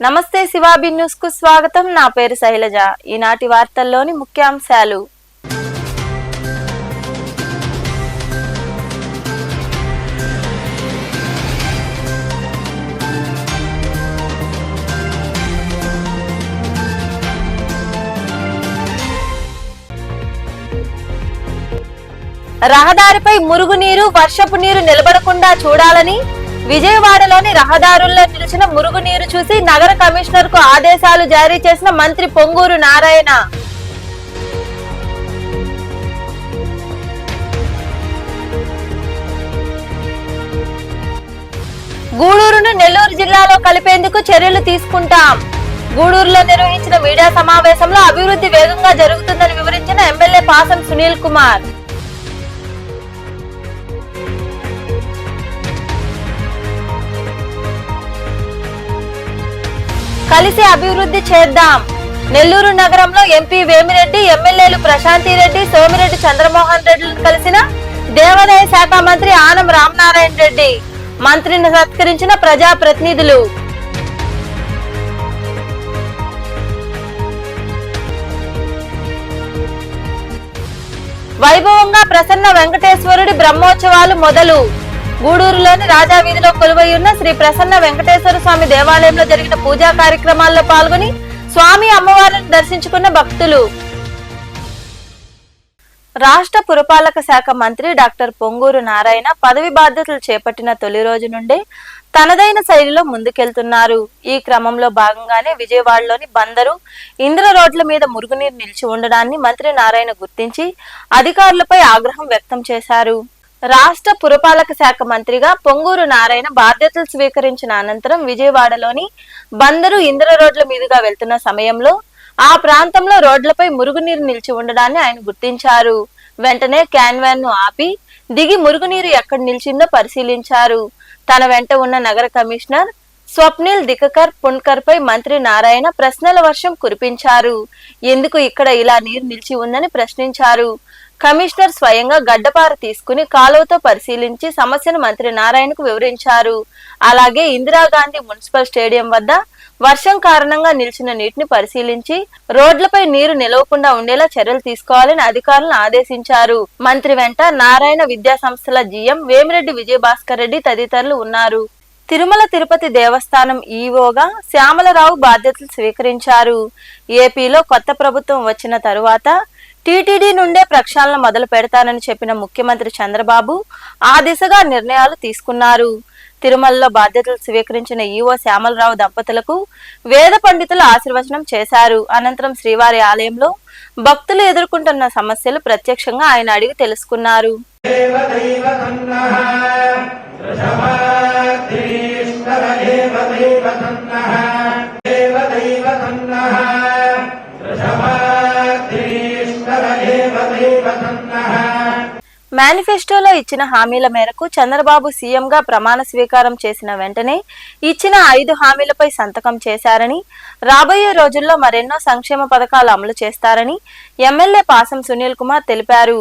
నమస్తే శివాబి న్యూస్ కు స్వాగతం. నా పేరు శైలజ. ఈనాటి వార్తల్లోని ముఖ్యాంశాలు. రహదారిపై మురుగునీరు, వర్షపు నీరు నిలబడకుండా చూడాలని విజయవాడలోని రహదారుల్లో నిలిచిన మురుగునీరు చూసి నగర కమిషనర్ కు ఆదేశాలు జారీ చేసిన మంత్రి పొంగూరు నారాయణ. గూడూరును నెల్లూరు జిల్లాలో కలిపేందుకు చర్యలు తీసుకుంటాం. గూడూరులో నిర్వహించిన మీడియా సమావేశంలో అభివృద్ధి వేగంగా జరుగుతుందని వివరించిన ఎమ్మెల్యే పాసం సునీల్ కుమార్. కలిసి అభివృద్ధి చేద్దాం. నెల్లూరు నగరంలో ఎంపీ వేమిరెడ్డి, ఎమ్మెల్యేలు ప్రశాంతిరెడ్డి, సోమిరెడ్డి చంద్రమోహన్ రెడ్డిలను కలిసిన దేవాదాయ శాఖ మంత్రి ఆనం రామనారాయణ రెడ్డి. మంత్రిని సత్కరించిన ప్రజాప్రతినిధులు. వైభవంగా ప్రసన్న వెంకటేశ్వరుడి బ్రహ్మోత్సవాలు మొదలు. గూడూరులోని రాజా వీధిలో కొలువై ఉన్న శ్రీ ప్రసన్న వెంకటేశ్వర స్వామి దేవాలయంలో జరిగిన పూజా కార్యక్రమాల్లో పాల్గొని స్వామి అమ్మవారిని దర్శించుకున్న భక్తులు. రాష్ట్ర పురపాలక శాఖ మంత్రి డాక్టర్ పొంగూరు నారాయణ పదవి బాధ్యతలు చేపట్టిన తొలి రోజు నుండే తనదైన శైలిలో ముందుకెళ్తున్నారు. ఈ క్రమంలో భాగంగానే విజయవాడలోని బందరు, ఇంద్ర రోడ్ల మీద మురుగునీరు నిలిచి ఉండడాన్ని మంత్రి నారాయణ గుర్తించి అధికారులపై ఆగ్రహం వ్యక్తం చేశారు. రాష్ట్ర పురపాలక శాఖ మంత్రిగా పొంగూరు నారాయణ బాధ్యతలు స్వీకరించిన అనంతరం విజయవాడలోని బందరు, ఇంద్ర రోడ్ల మీదుగా వెళ్తున్న సమయంలో ఆ ప్రాంతంలో రోడ్లపై మురుగునీరు నిలిచి ఉండడాన్ని ఆయన గుర్తించారు. వెంటనే క్యాన్ వ్యాన్ ను ఆపి దిగి మురుగునీరు ఎక్కడ నిలిచిందో పరిశీలించారు. తన వెంట ఉన్న నగర కమిషనర్ స్వప్నిల్ దికకర్ పుణ్కర్ పై మంత్రి నారాయణ ప్రశ్నల వర్షం కురిపించారు. ఎందుకు ఇక్కడ ఇలా నీరు నిలిచి ఉందని ప్రశ్నించారు. కమిషనర్ స్వయంగా గడ్డపార తీసుకుని కాలువతో పరిశీలించి సమస్యను మంత్రి నారాయణకు వివరించారు. అలాగే ఇందిరాగాంధీ మున్సిపల్ స్టేడియం వద్ద వర్షం కారణంగా నిలిచిన నీటిని పరిశీలించి రోడ్లపై నీరు నిలవకుండా ఉండేలా చర్యలు తీసుకోవాలని అధికారులను ఆదేశించారు. మంత్రి వెంట నారాయణ విద్యా సంస్థల జీఎం వేమిరెడ్డి విజయభాస్కర్ రెడ్డి తదితరులు ఉన్నారు. తిరుమల తిరుపతి దేవస్థానం ఈవోగా శ్యామలరావు బాధ్యతలు స్వీకరించారు. ఏపీలో కొత్త ప్రభుత్వం వచ్చిన తరువాత టీటీడీ నుండే ప్రక్షాళన మొదలు పెడతానని చెప్పిన ముఖ్యమంత్రి చంద్రబాబు ఆ దిశగా నిర్ణయాలు తీసుకున్నారు. తిరుమలలో బాధ్యతలు స్వీకరించిన ఈవో శ్యామలరావు దంపతులకు వేద పండితులు ఆశీర్వచనం చేశారు. అనంతరం శ్రీవారి ఆలయంలో భక్తులు ఎదుర్కొంటున్న సమస్యలు ప్రత్యక్షంగా ఆయన అడిగి తెలుసుకున్నారు. మేనిఫెస్టోలో ఇచ్చిన హామీల మేరకు చంద్రబాబు సీఎంగా ప్రమాణ స్వీకారం చేసిన వెంటనే ఇచ్చిన 5 హామీలపై సంతకం చేశారని, రాబోయే రోజుల్లో మరెన్నో సంక్షేమ పథకాలు అమలు చేస్తారని ఎమ్మెల్యే పాసం సునీల్ కుమార్ తెలిపారు.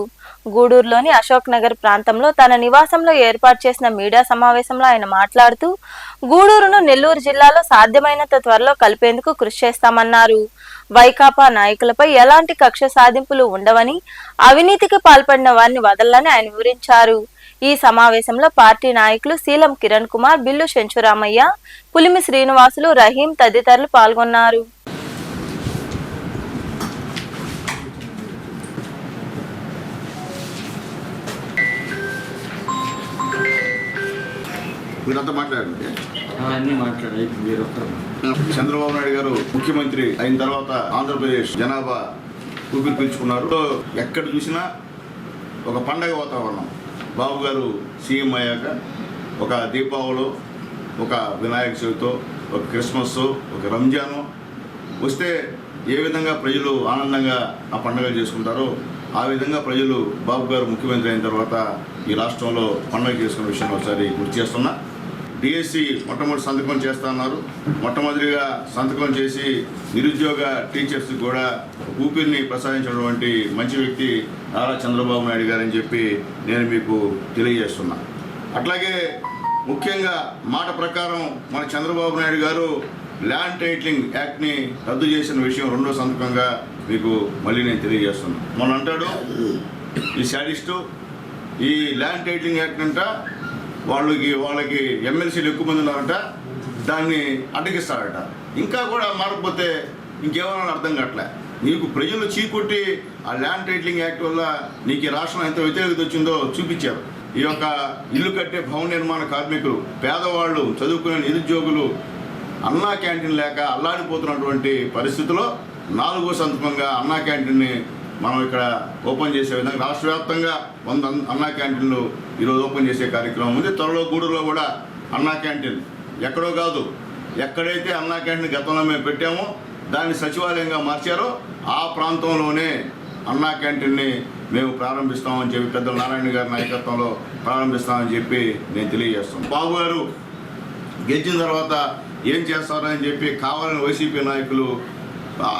గూడూరులోని అశోక్ నగర్ ప్రాంతంలో తన నివాసంలో ఏర్పాటు చేసిన మీడియా సమావేశంలో ఆయన మాట్లాడుతూ గూడూరును నెల్లూరు జిల్లాలో సాధ్యమైనంత త్వరలో కలిపేందుకు కృషి చేస్తామన్నారు. వైకాపా నాయకులపై ఎలాంటి కక్ష సాధింపులు ఉండవని, అవినీతికి పాల్పడిన వారిని వదలని ఆయన వివరించారు. ఈ సమావేశంలో పార్టీ నాయకులు శీలం కిరణ్ కుమార్, బిల్లు శంచురామయ్య, పులిమి శ్రీనివాసులు, రహీం తదితరులు పాల్గొన్నారు. చంద్రబాబు నాయుడు గారు ముఖ్యమంత్రి అయిన తర్వాత ఆంధ్రప్రదేశ్ జనాభా ఊపిరి పీల్చుకున్నారు. ఎక్కడ చూసినా ఒక పండగ వాతావరణం. బాబు గారు సీఎం అయ్యాక ఒక దీపావళి, ఒక వినాయక చవితో, ఒక క్రిస్మస్, ఒక రంజాను వస్తే ఏ విధంగా ప్రజలు ఆనందంగా ఆ పండుగలు చేసుకుంటారో ఆ విధంగా ప్రజలు బాబు గారు ముఖ్యమంత్రి అయిన తర్వాత ఈ రాష్ట్రంలో పండుగ చేసుకున్న విషయాన్ని ఒకసారి గుర్తు చేస్తున్నా. డిఎస్సి మొట్టమొదటి సంతకం చేస్తా అన్నారు. మొట్టమొదటిగా సంతకం చేసి నిరుద్యోగ టీచర్స్ కూడా ఊపిరిని ప్రసాదించినటువంటి మంచి వ్యక్తి నారా చంద్రబాబు నాయుడు గారని చెప్పి నేను మీకు తెలియజేస్తున్నా. అట్లాగే ముఖ్యంగా మాట ప్రకారం మన చంద్రబాబు నాయుడు గారు ల్యాండ్ టైటిలింగ్ యాక్ట్ని రద్దు చేసిన విషయం రెండో సందర్భంగా మీకు మళ్ళీ నేను తెలియజేస్తున్నాను. మొన్న అంటాడు ఈ శాడిస్టు ఈ ల్యాండ్ టైటిలింగ్ యాక్ట్ అంట వాళ్ళకి ఎమ్మెల్సీలు ఎక్కువ మంది ఉన్నారంట, దాన్ని అడ్డగిస్తాడట. ఇంకా కూడా మారకపోతే ఇంకేమన్నా అర్థం కావట్లే. నీకు ప్రజలు చీకొట్టి ఆ ల్యాండ్ టైటిలింగ్ యాక్ట్ వల్ల నీకు ఈ రాష్ట్రం ఎంత వ్యతిరేకత వచ్చిందో చూపించారు. ఈ యొక్క ఇల్లు కట్టే భవన నిర్మాణ కార్మికులు, పేదవాళ్ళు, చదువుకునే నిరుద్యోగులు అన్నా క్యాంటీన్ లేక అల్లాడిపోతున్నటువంటి పరిస్థితుల్లో 4వ సందర్భంగా అన్నా క్యాంటీన్ని మనం ఇక్కడ ఓపెన్ చేసే విధంగా రాష్ట్ర వ్యాప్తంగా 100 అన్నా క్యాంటీన్లు ఈరోజు ఓపెన్ చేసే కార్యక్రమం ఉంది. త్వరలో గూడూరులో కూడా అన్నా క్యాంటీన్, ఎక్కడో కాదు, ఎక్కడైతే అన్నా క్యాంటీన్ గతంలో మేము పెట్టామో దాన్ని సచివాలయంగా మార్చారో ఆ ప్రాంతంలోనే అన్నా క్యాంటీన్ని మేము ప్రారంభిస్తామని చెప్పి పెద్దల నారాయణ గారి నాయకత్వంలో ప్రారంభిస్తామని చెప్పి నేను తెలియజేస్తాను. బాబు గారు గెలిచిన తర్వాత ఏం చేస్తారని చెప్పి కావాలని వైసీపీ నాయకులు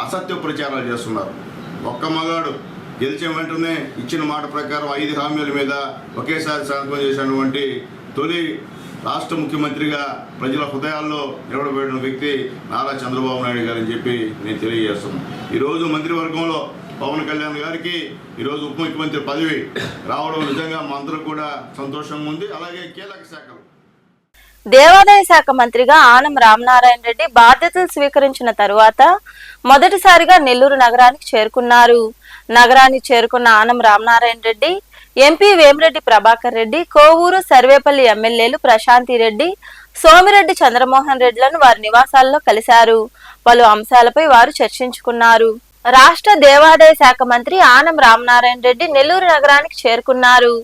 అసత్య ప్రచారాలు చేస్తున్నారు. ఒక్క మగాడు గెలిచిన వెంటనే ఇచ్చిన మాట ప్రకారం 5 హామీల మీద ఒకేసారి సంతకం చేసినటువంటి తొలి రాష్ట్ర ముఖ్యమంత్రిగా ప్రజల హృదయాల్లో నిలబడిన వ్యక్తి నారా చంద్రబాబు నాయుడు గారు అని చెప్పి నేను తెలియజేస్తున్నాను. ఈరోజు మంత్రివర్గంలో పవన్ కళ్యాణ్ గారికి ఈరోజు ఉప ముఖ్యమంత్రి పదవి రావడం నిజంగా మా అందరూ కూడా సంతోషంగా ఉంది. అలాగే కీలక శాఖలు దేవాదాయ శాఖ మంత్రిగా ఆనం రామనారాయణ రెడ్డి బాధ్యతలు స్వీకరించిన తరువాత మొదటిసారిగా నెల్లూరు నగరానికి చేరుకున్నారు. నగరానికి చేరుకున్న ఆనం రామనారాయణ రెడ్డి ఎంపీ వేమిరెడ్డి ప్రభాకర్ రెడ్డి, కోవూరు సర్వేపల్లి ఎమ్మెల్యేలు ప్రశాంతి రెడ్డి, సోమిరెడ్డి చంద్రమోహన్ రెడ్డిలను వారి నివాసాల్లో కలిశారు. పలు అంశాలపై వారు చర్చించుకున్నారు. రాష్ట్ర దేవాదాయ శాఖ మంత్రి ఆనం రామనారాయణ రెడ్డి నెల్లూరు నగరానికి చేరుకున్నారు.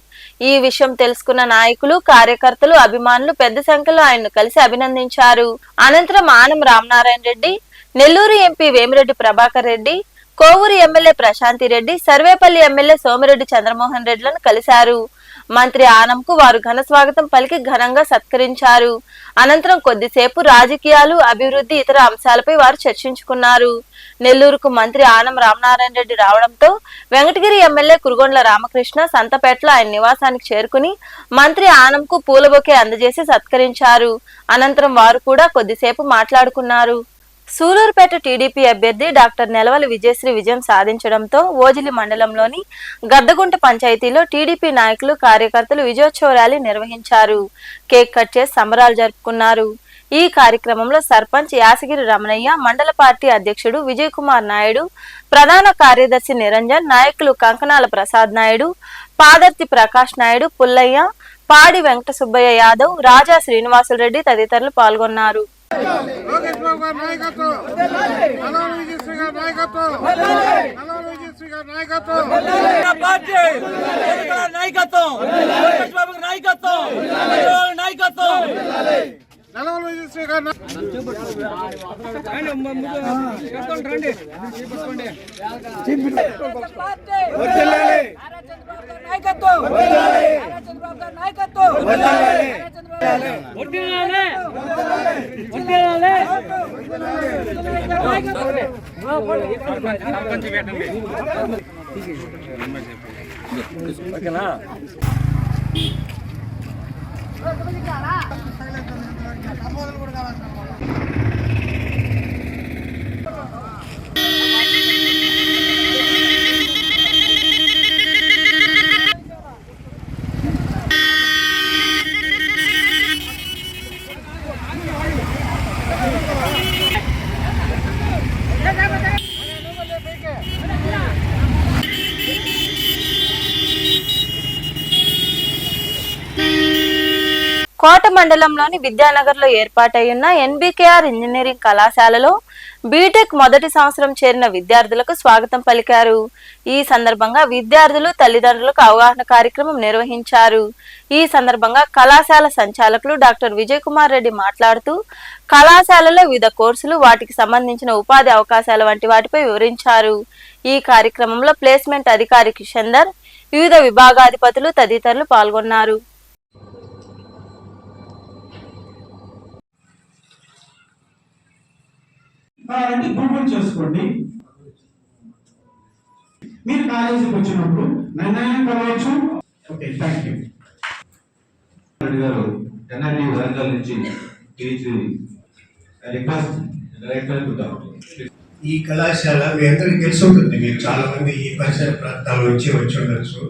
ఈ విషయం తెలుసుకున్న నాయకులు, కార్యకర్తలు, అభిమానులు పెద్ద సంఖ్యలో ఆయన్ను కలిసి అభినందించారు. అనంతరం Anam Ramanarayana Reddy Nellore MP Vemireddy Prabhakar Reddy, Kovur MLA Prashanti Reddy, Sarvepalli MLA Somireddy Chandramohan రెడ్డిలను కలిశారు. మంత్రి ఆనంకు వారు ఘన స్వాగతం పలికి ఘనంగా సత్కరించారు. అనంతరం కొద్దిసేపు రాజకీయాలు, అభివృద్ధి, ఇతర అంశాలపై వారు చర్చించుకున్నారు. నెల్లూరుకు మంత్రి ఆనం రామనారాయణ రెడ్డి రావడంతో వెంకటగిరి ఎమ్మెల్యే కురుగొండ్ల రామకృష్ణ సంతపేటలో ఆయన నివాసానికి చేరుకుని మంత్రి ఆనంకు పూల బొకే అందజేసి సత్కరించారు. అనంతరం వారు కూడా కొద్దిసేపు మాట్లాడుకున్నారు. సూలూరుపేట టీడీపీ అభ్యర్థి డాక్టర్ నెలవల విజయశ్రీ విజయం సాధించడంతో ఓజిలి మండలంలోని గద్దగుంట పంచాయతీలో టీడీపీ నాయకులు, కార్యకర్తలు విజయోత్సవ ర్యాలీ నిర్వహించారు. కేక్ కట్ చేసి సంబరాలు జరుపుకున్నారు. ఈ కార్యక్రమంలో సర్పంచ్ యాసగిరి రమణయ్య, మండల పార్టీ అధ్యక్షుడు విజయ్ కుమార్ నాయుడు, ప్రధాన కార్యదర్శి నిరంజన్, నాయకులు కంకనాల ప్రసాద్ నాయుడు, పాదర్తి ప్రకాష్ నాయుడు, పుల్లయ్య, పాడి వెంకట సుబ్బయ్య యాదవ్, రాజా శ్రీనివాసులరెడ్డి తదితరులు పాల్గొన్నారు. కోట మండలంలోని విద్యానగర్ లో ఏర్పాటైన ఎన్బికేఆర్ ఇంజనీరింగ్ కళాశాలలో బీటెక్ మొదటి సంవత్సరం చేరిన విద్యార్థులకు స్వాగతం పలికారు. ఈ సందర్భంగా విద్యార్థులు, తల్లిదండ్రులకు అవగాహన కార్యక్రమం నిర్వహించారు. ఈ సందర్భంగా కళాశాల సంచాలకులు డాక్టర్ విజయ్ కుమార్ రెడ్డి మాట్లాడుతూ కళాశాలలో వివిధ కోర్సులు, వాటికి సంబంధించిన ఉపాధి అవకాశాల వంటి వాటిపై వివరించారు. ఈ కార్యక్రమంలో ప్లేస్మెంట్ అధికారి కిషందర్, వివిధ విభాగాధిపతులు తదితరులు పాల్గొన్నారు. గూగుల్ చేసుకోండి. మీరు కాలేజీకి వచ్చినప్పుడు నిర్ణయం కావచ్చు. Okay, thank you. రెడ్డి గారు ఎన్ఆర్ఈ వరంగల్ నుంచి రిక్వెస్ట్ ఈ కళాశాల మీ అందరికీ తెలిసి ఉంటుంది. మీరు చాలా మంది ఈ పరిసర ప్రాంతాల నుంచి వచ్చి ఉండొచ్చు.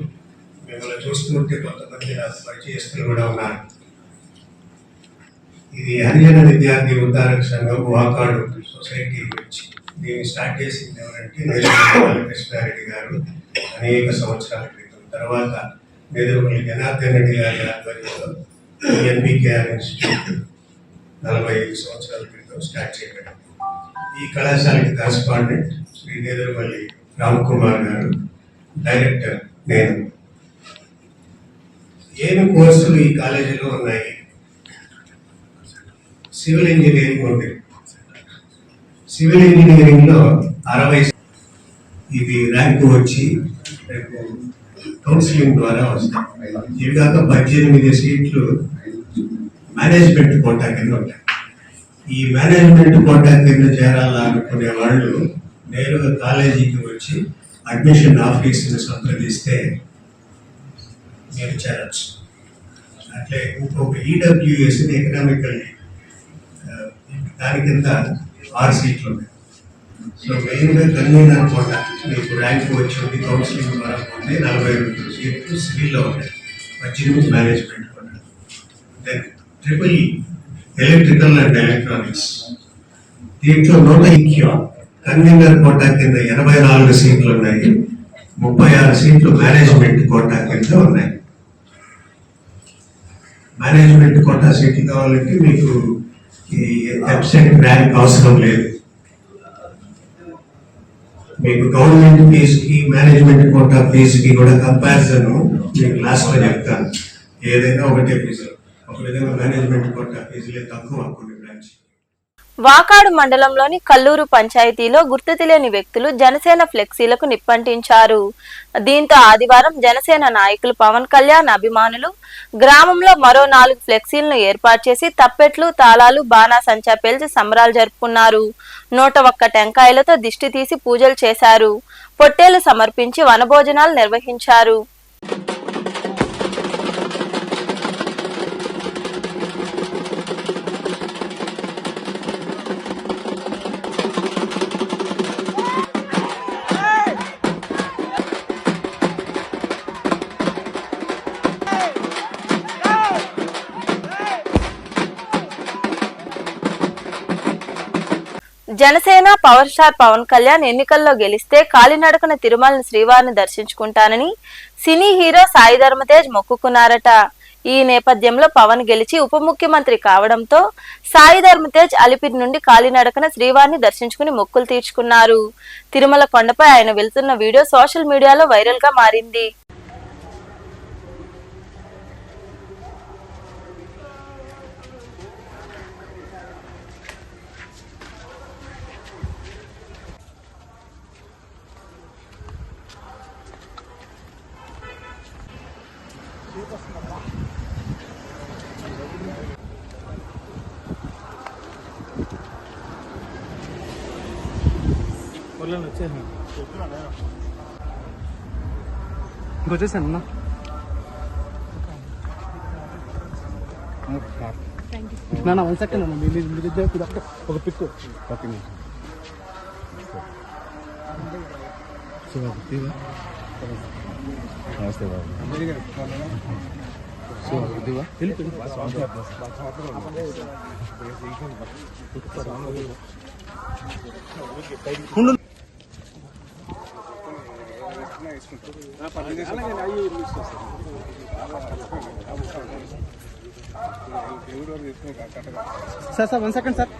మిమ్మల్ని చూస్తుంటే కొంతమంది నాకు పరిచయస్తులు కూడా ఉన్నారు. ఇది హరిజన విద్యార్థి ఉద్ధారక సంఘం వాకాడు సొసైటీ గురించి దీన్ని స్టార్ట్ చేసింది ఎవరంటే కృష్ణారెడ్డి గారు అనేక సంవత్సరాల క్రితం. తర్వాత మేదరపల్లి జనార్దన్ రెడ్డి గారి ఆధ్వర్యంలో ఎన్బికేఆర్ ఇన్స్టిట్యూట్ 45 సంవత్సరాల క్రితం స్టార్ట్ చేయబడింది. ఈ కళాశాలకి కరస్పాండెంట్ శ్రీ నేదురుమల్లి రామ్కుమార్ గారు, డైరెక్టర్ నేను. ఏమి కోర్సులు ఈ కాలేజీలో ఉన్నాయి? సివిల్ ఇంజనీరింగ్ ఉంది. సివిల్ ఇంజనీరింగ్లో 60 ఇది ర్యాంకు వచ్చి రేపు కౌన్సిలింగ్ ద్వారా వస్తాయి. ఇవి కాక 18 సీట్లు మేనేజ్మెంట్ కోటా కింద ఉంటాయి. ఈ మేనేజ్మెంట్ కోటా కింద చేరాలనుకునే వాళ్ళు నేరుగా కాలేజీకి వచ్చి అడ్మిషన్ ఆఫీసుని సంప్రదిస్తే మీరు చేరచ్చు. అట్లే ఇంకొక ఈడబ్ల్యూఎస్ ఎకనామికల్ దాని కింద 6 సీట్లు ఉన్నాయి. సో మెయిన్గా కన్వీనర్ కోటా మీకు ర్యాంక్ వచ్చింది కౌన్సిలింగ్ ద్వారా పోతే 42 సీట్లు సివిల్లో ఉన్నాయి. 18 management quota. Then triple electrical and electronics దీంట్లో 100 కన్వీనర్ కోటా కింద 84 సీట్లు ఉన్నాయి. 36 సీట్లు మేనేజ్మెంట్ కోటా కింద ఉన్నాయి. మేనేజ్మెంట్ కోటా సీట్లు కావాలంటే మీకు ఈ అబ్సెంట్ ర్యాంక్ అవసరం లేదు. మీకు గవర్నమెంట్ ఫీజుకి మేనేజ్మెంట్ కోటా ఫీజుకి కూడా కంపారిజన్ మీకు లాస్ట్లో చెప్తాను. ఏదైనా ఒకటే ఫీజు. ఒక విధంగా మేనేజ్మెంట్ కోటా ఫీజులే తక్కువ కొన్ని బ్రాంచ్. వాకాడు మండలంలోని కల్లూరు పంచాయతీలో గుర్తు తెలియని వ్యక్తులు జనసేన ఫ్లెక్సీలకు నిప్పంటించారు. దీంతో ఆదివారం జనసేన నాయకులు పవన్ కళ్యాణ్ అభిమానులు గ్రామంలో మరో 4 ఫ్లెక్సీలను ఏర్పాటు చేసి తప్పెట్లు, తాళాలు, బాణాసంచా పేల్చి సంబరాలు జరుపుకున్నారు. 101 టెంకాయలతో దిష్టి తీసి పూజలు చేశారు. పొట్టేలు సమర్పించి వనభోజనాలు నిర్వహించారు. జనసేన పవర్ స్టార్ పవన్ కళ్యాణ్ ఎన్నికల్లో గెలిస్తే కాలినడకన తిరుమలని శ్రీవారిని దర్శించుకుంటానని సినీ హీరో సాయి ధర్మతేజ్ మొక్కుకున్నారట. ఈ నేపథ్యంలో పవన్ గెలిచి ఉప ముఖ్యమంత్రి కావడంతో సాయి ధర్మతేజ్ అలిపిరి నుండి కాలినడకన శ్రీవారిని దర్శించుకుని మొక్కులు తీర్చుకున్నారు. తిరుమల కొండపై ఆయన వెళ్తున్న వీడియో సోషల్ మీడియాలో వైరల్ గా మారింది. ఇంకొచ్చేసాను నా 1 సెకండ్ అన్న మీ దగ్గర ఒక పిక్ నమస్తే బాబు. Sir 1 second sir.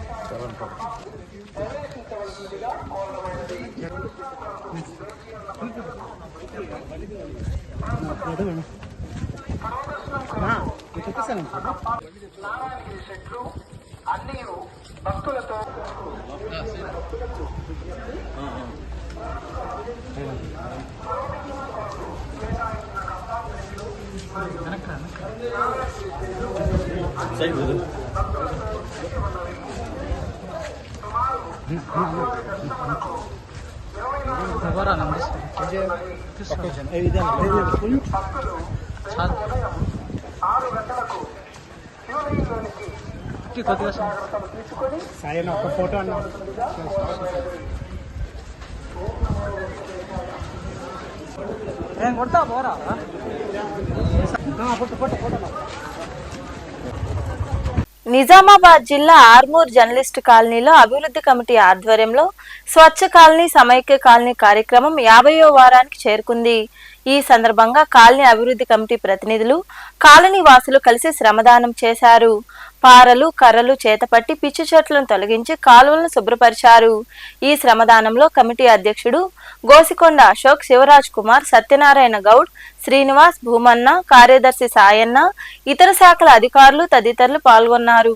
చెప్పేసాను భక్తులతో సాయి ఒక ఫోటో అన్న కొడతా పోరా నిజామాబాద్ జిల్లా ఆర్మూర్ జర్నలిస్ట్ కాలనీలో అభివృద్ధి కమిటీ ఆధ్వర్యంలో స్వచ్ఛ కాలనీ సమైక్య కాలనీ కార్యక్రమం 50వ వారానికి చేరుకుంది. ఈ సందర్భంగా కాలనీ అభివృద్ధి కమిటీ ప్రతినిధులు కాలనీ వాసులు కలిసి శ్రమదానం చేశారు. పారలు కర్రలు చేతపట్టి పిచ్చి చెట్లను తొలగించి కాలువలను శుభ్రపరిచారు. ఈ శ్రమదానంలో కమిటీ అధ్యక్షుడు గోసికొండ అశోక్, శివరాజ్ కుమార్, సత్యనారాయణ గౌడ్, శ్రీనివాస్, భూమన్న, కార్యదర్శి సాయన్న, ఇతర శాఖల అధికారులు తదితరులు పాల్గొన్నారు.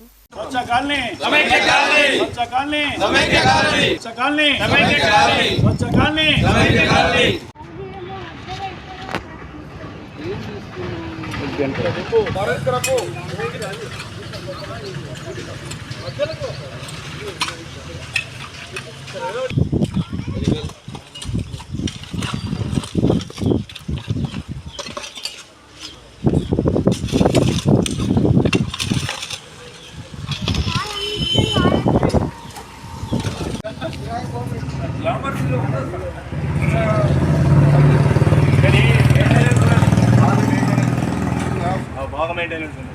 బాగా మెయింటైన్ ఉంటుంది.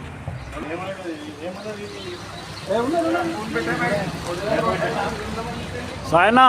సాయనా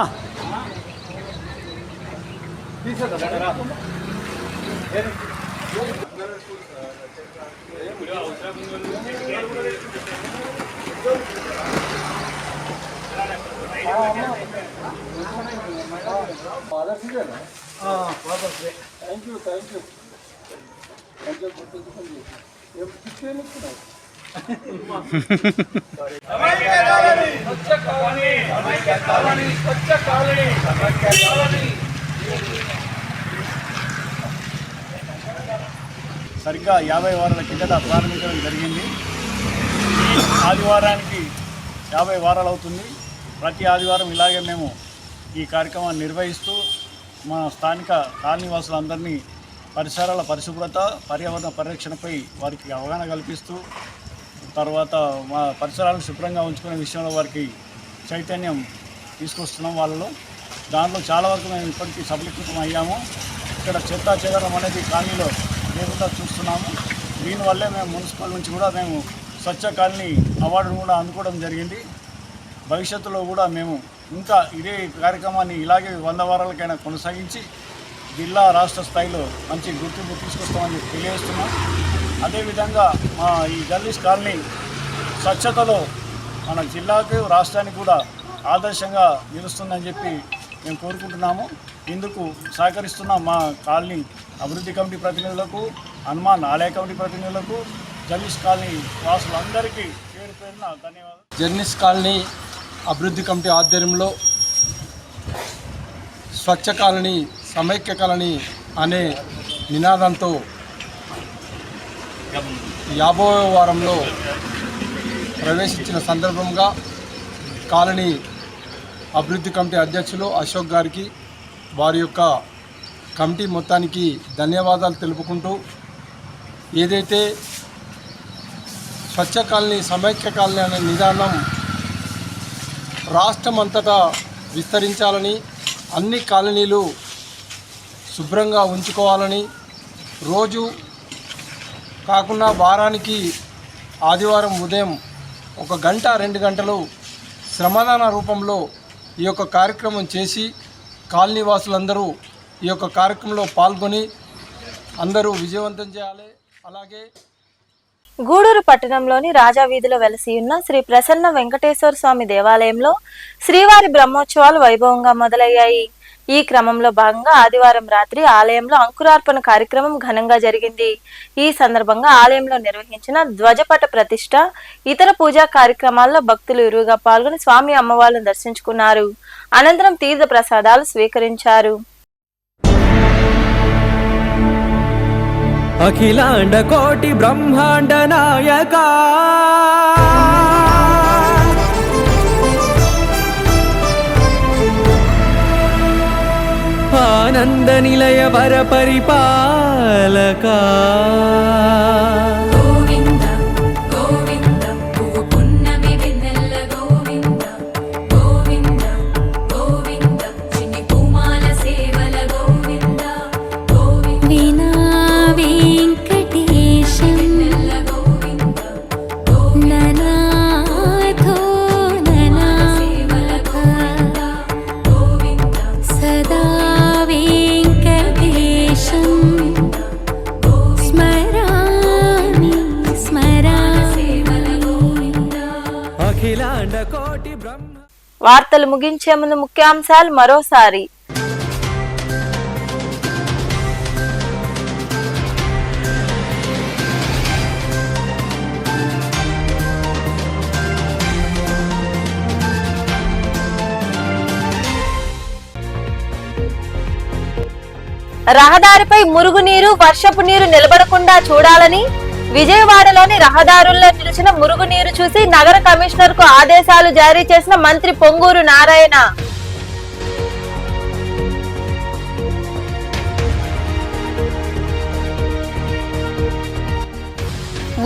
సరిగ్గా 50 వారాల కిందట ప్రారంభించడం జరిగింది. ఆదివారానికి 50 వారాలు అవుతుంది. ప్రతి ఆదివారం ఇలాగే మేము ఈ కార్యక్రమాన్ని నిర్వహిస్తూ మా స్థానిక కాలనీవాసులందరినీ పరిసరాల పరిశుభ్రత, పర్యావరణ పరిరక్షణపై వారికి అవగాహన కల్పిస్తూ, తర్వాత మా పరిసరాలను శుభ్రంగా ఉంచుకునే విషయంలో వారికి చైతన్యం తీసుకొస్తున్నాం వాళ్ళలో. దాంట్లో చాలా వరకు మేము ఇప్పటికీ సఫలీకృతం అయ్యాము. ఇక్కడ చెత్తా చెదరం అనేది కాలనీలో లేకుండా చూస్తున్నాము. దీనివల్లే మేము మున్సిపల్ నుంచి కూడా మేము స్వచ్ఛ కాలనీ అవార్డును కూడా అందుకోవడం జరిగింది. భవిష్యత్తులో కూడా మేము ఇంకా ఇదే కార్యక్రమాన్ని ఇలాగే 100 వారాలకైనా కొనసాగించి జిల్లా రాష్ట్ర స్థాయిలో మంచి గుర్తింపు తీసుకొస్తామని తెలియజేస్తున్నాం. అదేవిధంగా మా ఈ జర్నలిస్ట్ కాలనీ స్వచ్ఛతలో మన జిల్లాకు రాష్ట్రానికి కూడా ఆదర్శంగా నిలుస్తుందని చెప్పి మేము కోరుకుంటున్నాము. ఇందుకు సహకరిస్తున్న మా కాలనీ అభివృద్ధి కమిటీ ప్రతినిధులకు, హనుమాన్ ఆలయ కమిటీ ప్రతినిధులకు, జర్నలిస్ట్ కాలనీ వాసులందరికీ పేరు పేరున ధన్యవాదాలు. జర్నలిస్ట్ కాలనీ అభివృద్ధి కమిటీ ఆధ్వర్యంలో స్వచ్ఛ కాలనీ సమైక్య కాలనీ అనే నినాదంతో 50వ వారంలో ప్రవేశించిన సందర్భంగా కాలనీ అభివృద్ధి కమిటీ అధ్యక్షులు అశోక్ గారికి, వారి యొక్క కమిటీ మొత్తానికి ధన్యవాదాలు తెలుపుకుంటూ, ఏదైతే స్వచ్ఛ కాలనీ సమైక్య కాలనీ అనే నిదానం రాష్ట్రం అంతటా విస్తరించాలని, అన్ని కాలనీలు శుభ్రంగా ఉంచుకోవాలని, రోజు కాకుండా వారానికి ఆదివారం ఉదయం 1 గంట 2 గంటలు శ్రమదాన రూపంలో ఈ యొక్క కార్యక్రమం చేసి కాలనీ వాసులందరూ ఈ యొక్క కార్యక్రమంలో పాల్గొని అందరూ విజయవంతం చేయాలి. అలాగే గూడూరు పట్టణంలోని రాజావీధిలో వెలసి ఉన్న శ్రీ ప్రసన్న వెంకటేశ్వర స్వామి దేవాలయంలో శ్రీవారి బ్రహ్మోత్సవాలు వైభవంగా మొదలయ్యాయి. ఈ క్రమంలో భాగంగా ఆదివారం రాత్రి ఆలయంలో అంకురార్పణ కార్యక్రమం ఘనంగా జరిగింది. ఈ సందర్భంగా ఆలయంలో నిర్వహించిన ధ్వజపట ప్రతిష్ట, ఇతర పూజా కార్యక్రమాల్లో భక్తులు ఇరువుగా పాల్గొని స్వామి అమ్మవార్లను దర్శించుకున్నారు. అనంతరం తీర్థ ప్రసాదాలు స్వీకరించారు. అఖిలాండ కోటి బ్రహ్మాండ నాయక ఆనంద నిలయ వర పరిపాలక గోవింద గోవింద పున్నమి అఖిలాండ కోటి బ్రహ్మ. వార్తలు ముగించే ముందు ముఖ్యాంశాలు మరోసారి. రహదారిపై మురుగునీరు, వర్షపు నీరు నిలబడకుండా చూడాలని విజయవాడలోని రహదారుల్లో నిలిచిన మురుగునీరు చూసి నగర కమిషనర్ కు ఆదేశాలు జారీ చేసిన మంత్రి పొంగూరు నారాయణ.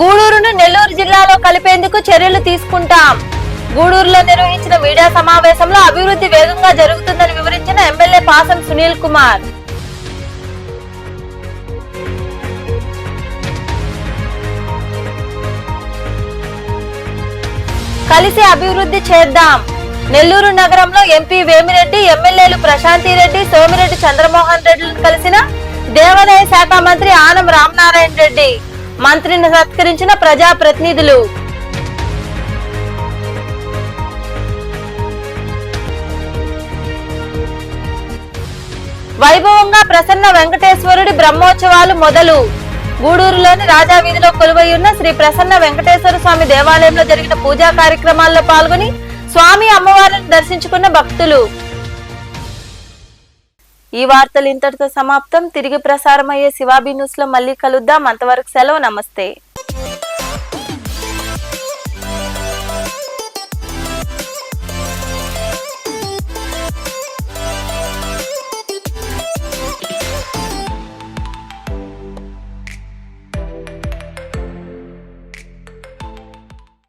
గూడూరును నెల్లూరు జిల్లాలో కలిపేందుకు చర్యలు తీసుకుంటాం. గూడూరులో నిర్వహించిన మీడియా సమావేశంలో అభివృద్ధి వేగంగా జరుగుతుందని వివరించిన ఎమ్మెల్యే పాసం సునీల్ కుమార్. కలిసి అభివృద్ధి చేద్దాం. నెల్లూరు నగరంలో ఎంపీ వేమిరెడ్డి, ఎమ్మెల్యేలు ప్రశాంతిరెడ్డి, సోమిరెడ్డి చంద్రమోహన్ రెడ్డిలను కలిసిన దేవాదాయ శాఖ మంత్రి ఆనం రామనారాయణ రెడ్డి. మంత్రిని సత్కరించిన ప్రజాప్రతినిధులు. వైభవంగా ప్రసన్న వెంకటేశ్వరుడి బ్రహ్మోత్సవాలు మొదలు. గూడూరులోని రాజా వీధిలో కొలువై ఉన్న శ్రీ ప్రసన్న వెంకటేశ్వర స్వామి దేవాలయంలో జరిగిన పూజా కార్యక్రమాల్లో పాల్గొని స్వామి అమ్మవారిని దర్శించుకున్న భక్తులు. ఈ వార్తలు ఇంతటితో సమాప్తం. తిరిగి ప్రసారమయ్యే శివాబీ న్యూస్ లో మళ్ళీ కలుద్దాం. అంతవరకు సెలవు. నమస్తే.